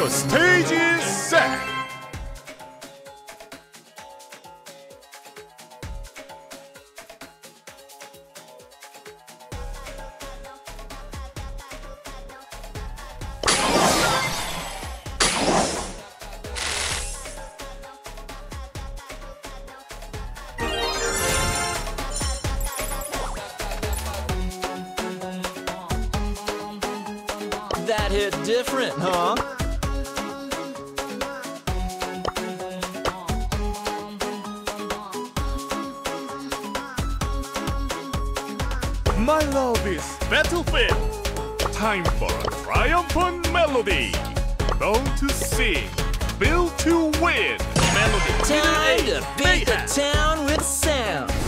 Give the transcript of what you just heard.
The stage is set. That hit different, huh? My love is battlefield. Time for a triumphant melody. Known to sing, built to win. Melody Time to beat the mayhem. town with sound.